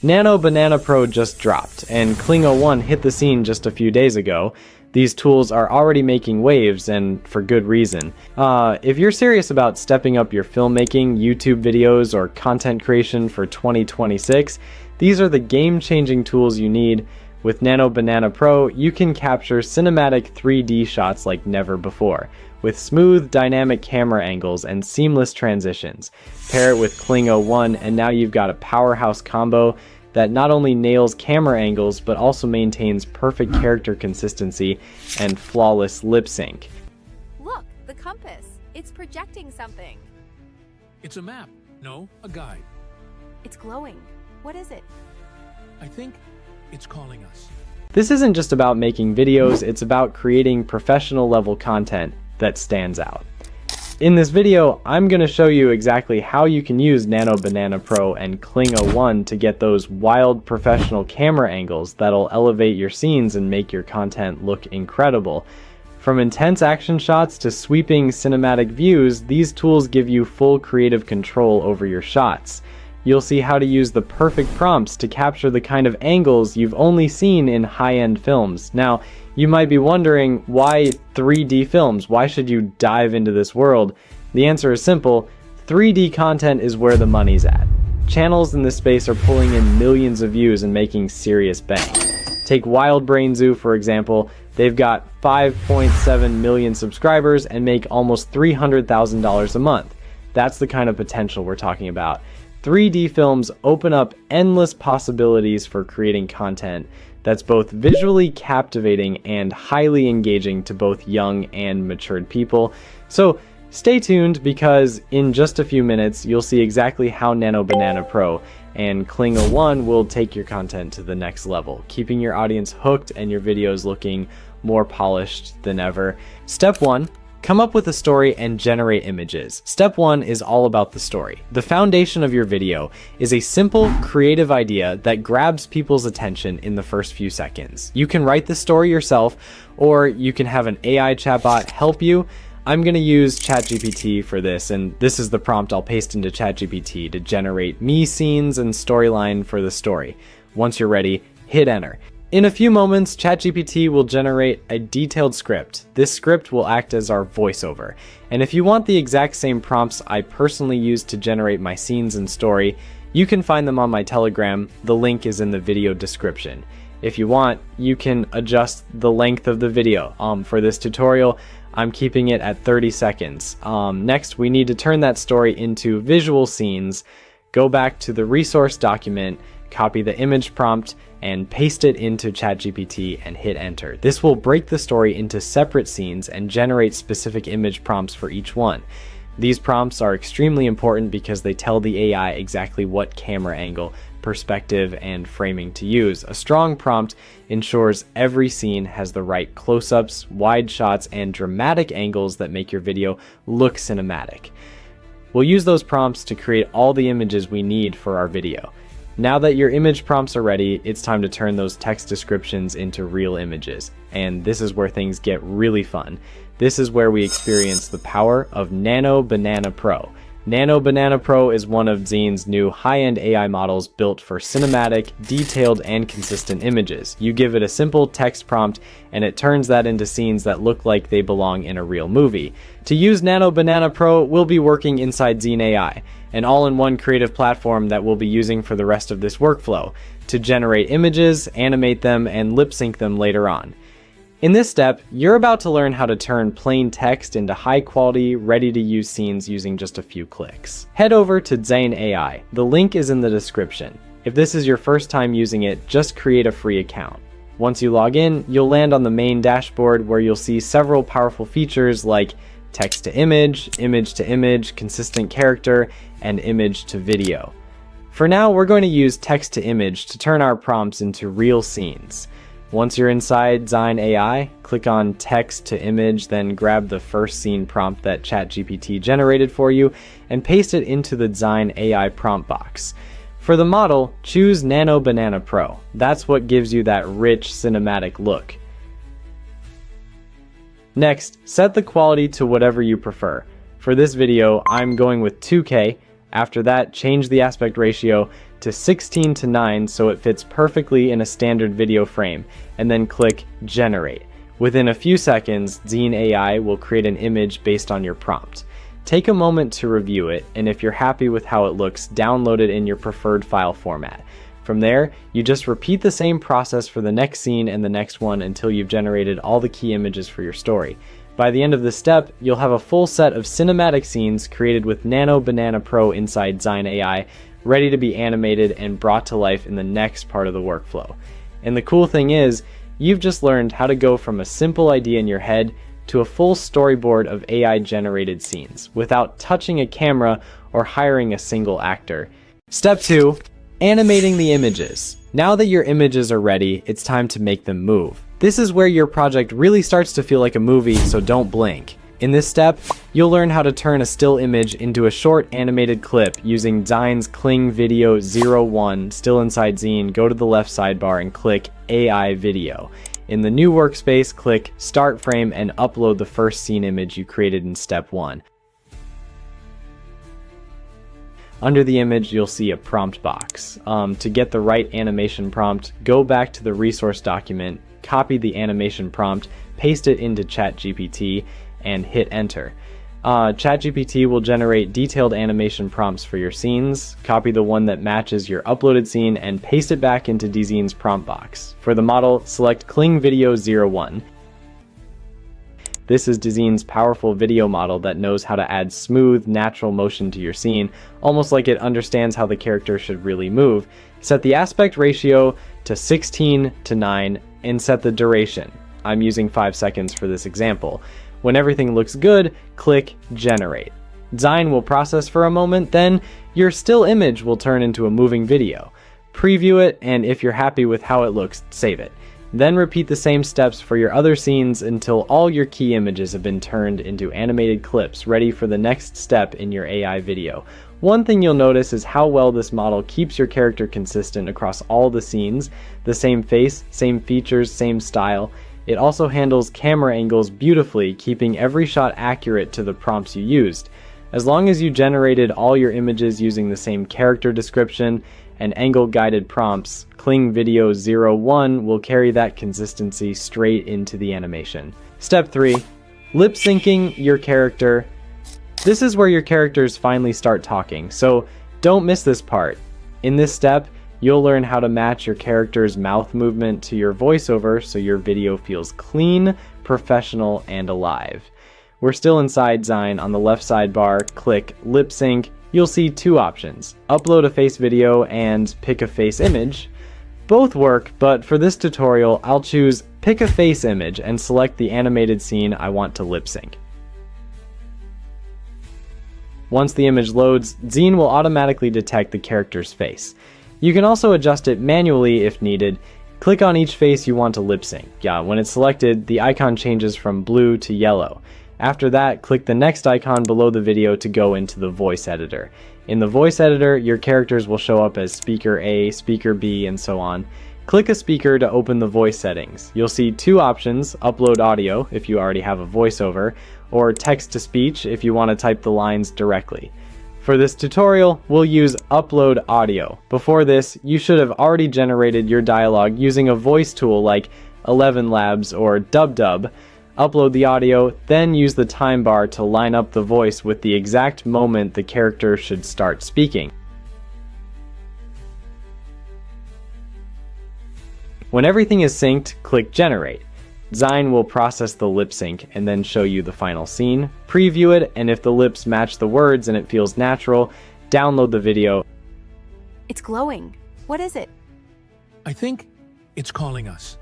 Nano Banana Pro just dropped, and Kling01 hit the scene just a few days ago. These tools are already making waves, and for good reason. If you're serious about stepping up your filmmaking, YouTube videos, or content creation for 2026, these are the game-changing tools you need. With Nano Banana Pro, you can capture cinematic 3D shots like never before, with smooth, dynamic camera angles and seamless transitions. Pair it with Kling01, and now you've got a powerhouse combo that not only nails camera angles, but also maintains perfect character consistency and flawless lip sync. Look, the compass. It's projecting something. It's a map. No, a guide. It's glowing. What is it? I think it's calling us. This isn't just about making videos, it's about creating professional level content that stands out. In this video, I'm going to show you exactly how you can use Nano Banana Pro and Kling01 to get those wild professional camera angles that'll elevate your scenes and make your content look incredible. From intense action shots to sweeping cinematic views, these tools give you full creative control over your shots. You'll see how to use the perfect prompts to capture the kind of angles you've only seen in high-end films. Now, you might be wondering, why 3D films? Why should you dive into this world? The answer is simple. 3D content is where the money's at. Channels in this space are pulling in millions of views and making serious bank. Take Wild Brain Zoo, for example. They've got 5.7 million subscribers and make almost $300,000 a month. That's the kind of potential we're talking about. 3D films open up endless possibilities for creating content that's both visually captivating and highly engaging to both young and matured people. So stay tuned, because in just a few minutes you'll see exactly how Nano Banana Pro and Kling01 will take your content to the next level, keeping your audience hooked and your videos looking more polished than ever. Step 1. Come up with a story and generate images. Step 1 is all about the story. The foundation of your video is a simple, creative idea that grabs people's attention in the first few seconds. You can write the story yourself, or you can have an AI chatbot help you. I'm going to use ChatGPT for this, and this is the prompt I'll paste into ChatGPT to generate me scenes and storyline for the story. Once you're ready, hit enter. In a few moments, ChatGPT will generate a detailed script. This script will act as our voiceover. And if you want the exact same prompts I personally use to generate my scenes and story, you can find them on my Telegram. The link is in the video description. If you want, you can adjust the length of the video. For this tutorial, I'm keeping it at 30 seconds. Next, we need to turn that story into visual scenes. Go back to the resource document, copy the image prompt, and paste it into ChatGPT and hit enter. This will break the story into separate scenes and generate specific image prompts for each one. These prompts are extremely important because they tell the AI exactly what camera angle, perspective, and framing to use. A strong prompt ensures every scene has the right close-ups, wide shots, and dramatic angles that make your video look cinematic. We'll use those prompts to create all the images we need for our video. Now that your image prompts are ready, it's time to turn those text descriptions into real images. And this is where things get really fun. This is where we experience the power of Nano Banana Pro. Nano Banana Pro is one of Zine's new high-end AI models built for cinematic, detailed, and consistent images. You give it a simple text prompt, and it turns that into scenes that look like they belong in a real movie. To use Nano Banana Pro, we'll be working inside Zine AI, an all-in-one creative platform that we'll be using for the rest of this workflow to generate images, animate them, and lip sync them later on. In this step, you're about to learn how to turn plain text into high-quality, ready-to-use scenes using just a few clicks. Head over to Zine AI. The link is in the description. If this is your first time using it, just create a free account. Once you log in, you'll land on the main dashboard where you'll see several powerful features like text to image, consistent character, and image to video. For now, we're going to use text to image to turn our prompts into real scenes. Once you're inside Zine AI, click on text to image, then grab the first scene prompt that ChatGPT generated for you and paste it into the Zine AI prompt box. For the model, choose Nano Banana Pro. That's what gives you that rich cinematic look. Next, set the quality to whatever you prefer. For this video, I'm going with 2K. After that, change the aspect ratio to 16:9 so it fits perfectly in a standard video frame, and then click Generate. Within a few seconds, Zine AI will create an image based on your prompt. Take a moment to review it, and if you're happy with how it looks, download it in your preferred file format. From there, you just repeat the same process for the next scene and the next one until you've generated all the key images for your story. By the end of this step, you'll have a full set of cinematic scenes created with Nano Banana Pro inside Zine AI, ready to be animated and brought to life in the next part of the workflow. And the cool thing is, you've just learned how to go from a simple idea in your head to a full storyboard of AI-generated scenes without touching a camera or hiring a single actor. Step 2. Animating the images. Now that your images are ready, it's time to make them move. This is where your project really starts to feel like a movie, so don't blink. In this step, you'll learn how to turn a still image into a short animated clip using Zine's Kling Video 01. Still inside Zine, go to the left sidebar and click AI Video. In the new workspace, click Start Frame and upload the first scene image you created in step 1. Under the image, you'll see a prompt box. To get the right animation prompt, go back to the resource document, copy the animation prompt, paste it into ChatGPT, and hit enter. ChatGPT will generate detailed animation prompts for your scenes. Copy the one that matches your uploaded scene and paste it back into Zine's prompt box. For the model, select Kling Video 01. This is Zine's powerful video model that knows how to add smooth, natural motion to your scene, almost like it understands how the character should really move. Set the aspect ratio to 16:9 and set the duration. I'm using 5 seconds for this example. When everything looks good, click Generate. Zine will process for a moment, then your still image will turn into a moving video. Preview it, and if you're happy with how it looks, save it. Then repeat the same steps for your other scenes until all your key images have been turned into animated clips ready for the next step in your AI video. One thing you'll notice is how well this model keeps your character consistent across all the scenes. The same face, same features, same style. It also handles camera angles beautifully, keeping every shot accurate to the prompts you used. As long as you generated all your images using the same character description and angle-guided prompts, Kling Video 01 will carry that consistency straight into the animation. Step 3. Lip syncing your character. This is where your characters finally start talking, so don't miss this part. In this step, you'll learn how to match your character's mouth movement to your voiceover so your video feels clean, professional, and alive. We're still inside Zine. On the left sidebar, click Lip Sync. You'll see 2 options, upload a face video and pick a face image. Both work, but for this tutorial, I'll choose pick a face image and select the animated scene I want to lip sync. Once the image loads, Zine will automatically detect the character's face. You can also adjust it manually if needed. Click on each face you want to lip sync. When it's selected, the icon changes from blue to yellow. After that, click the next icon below the video to go into the voice editor. In the voice editor, your characters will show up as speaker A, speaker B, and so on. Click a speaker to open the voice settings. You'll see 2 options, upload audio if you already have a voiceover, or text to speech if you want to type the lines directly. For this tutorial, we'll use upload audio. Before this, you should have already generated your dialogue using a voice tool like 11 Labs or DubDub. Upload the audio, then use the time bar to line up the voice with the exact moment the character should start speaking. When everything is synced, click Generate. Zine will process the lip sync and then show you the final scene. Preview it, and if the lips match the words and it feels natural, download the video. It's glowing. What is it? I think it's calling us.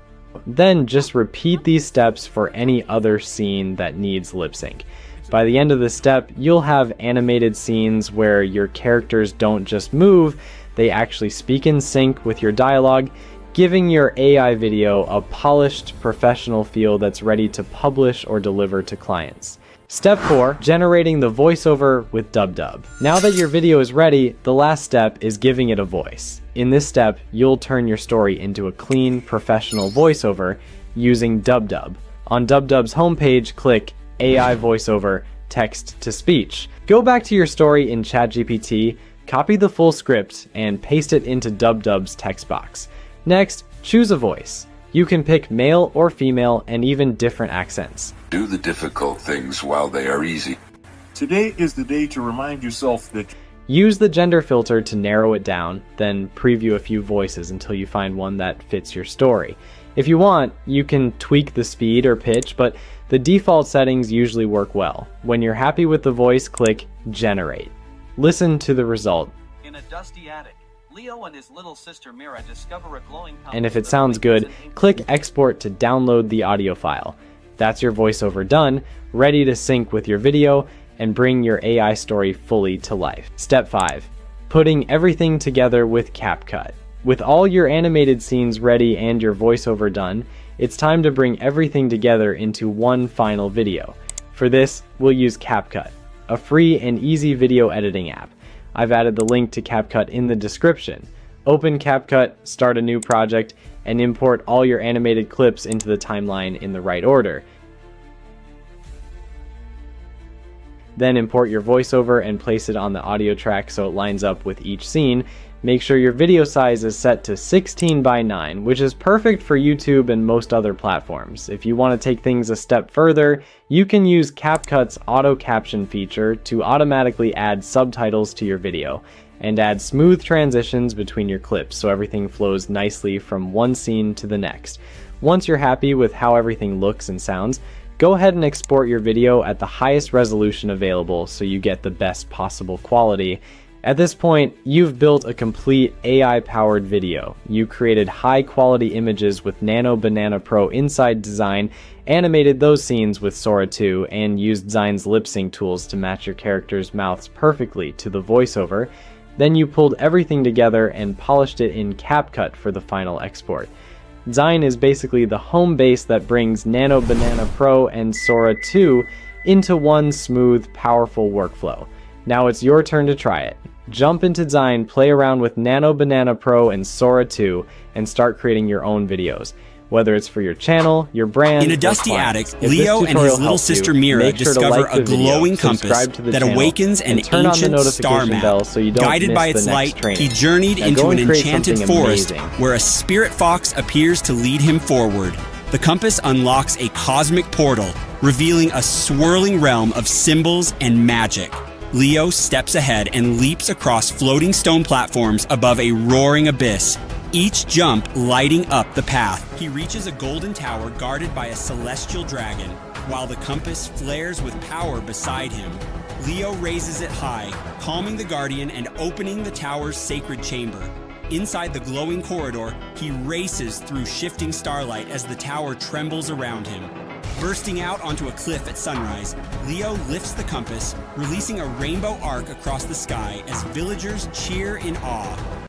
Then just repeat these steps for any other scene that needs lip sync. By the end of the step, you'll have animated scenes where your characters don't just move, they actually speak in sync with your dialogue, giving your AI video a polished, professional feel that's ready to publish or deliver to clients. Step 4, generating the voiceover with DubDub. Now that your video is ready, the last step is giving it a voice. In this step, you'll turn your story into a clean, professional voiceover using DubDub. On DubDub's homepage, click AI Voiceover, text to speech. Go back to your story in ChatGPT, copy the full script, and paste it into DubDub's text box. Next, choose a voice. You can pick male or female and even different accents. Do the difficult things while they are easy. Today is the day to remind yourself that Use the gender filter to narrow it down, then preview a few voices until you find one that fits your story. If you want, you can tweak the speed or pitch, but the default settings usually work well. When you're happy with the voice, click Generate. Listen to the result. In a dusty attic, Leo and his little sister Mira discover a glowing compass. And if it sounds good, click Export to download the audio file. That's your voiceover done, ready to sync with your video and bring your AI story fully to life. Step 5. Putting everything together with CapCut. With all your animated scenes ready and your voiceover done, it's time to bring everything together into one final video. For this, we'll use CapCut, a free and easy video editing app. I've added the link to CapCut in the description. Open CapCut, start a new project, and import all your animated clips into the timeline in the right order. Then import your voiceover and place it on the audio track so it lines up with each scene. Make sure your video size is set to 16:9, which is perfect for YouTube and most other platforms. If you want to take things a step further, you can use CapCut's auto caption feature to automatically add subtitles to your video and add smooth transitions between your clips so everything flows nicely from one scene to the next. Once you're happy with how everything looks and sounds, go ahead and export your video at the highest resolution available so you get the best possible quality. At this point, you've built a complete AI-powered video. You created high-quality images with Nano Banana Pro inside Design, animated those scenes with Sora 2, and used Design's lip-sync tools to match your characters' mouths perfectly to the voiceover. Then you pulled everything together and polished it in CapCut for the final export. Design is basically the home base that brings Nano Banana Pro and Sora 2 into one smooth, powerful workflow. Now it's your turn to try it. Jump into Design, play around with Nano Banana Pro and Sora 2, and start creating your own videos. Whether it's for your channel, your brand, in a dusty attic, Leo and his little sister Mira discover a glowing compass that awakens an ancient star map. Guided by its light, he journeyed into an enchanted forest where a spirit fox appears to lead him forward. The compass unlocks a cosmic portal, revealing a swirling realm of symbols and magic. Leo steps ahead and leaps across floating stone platforms above a roaring abyss, each jump lighting up the path. He reaches a golden tower guarded by a celestial dragon, while the compass flares with power beside him. Leo raises it high, calming the guardian and opening the tower's sacred chamber. Inside the glowing corridor, he races through shifting starlight as the tower trembles around him. Bursting out onto a cliff at sunrise, Leo lifts the compass, releasing a rainbow arc across the sky as villagers cheer in awe.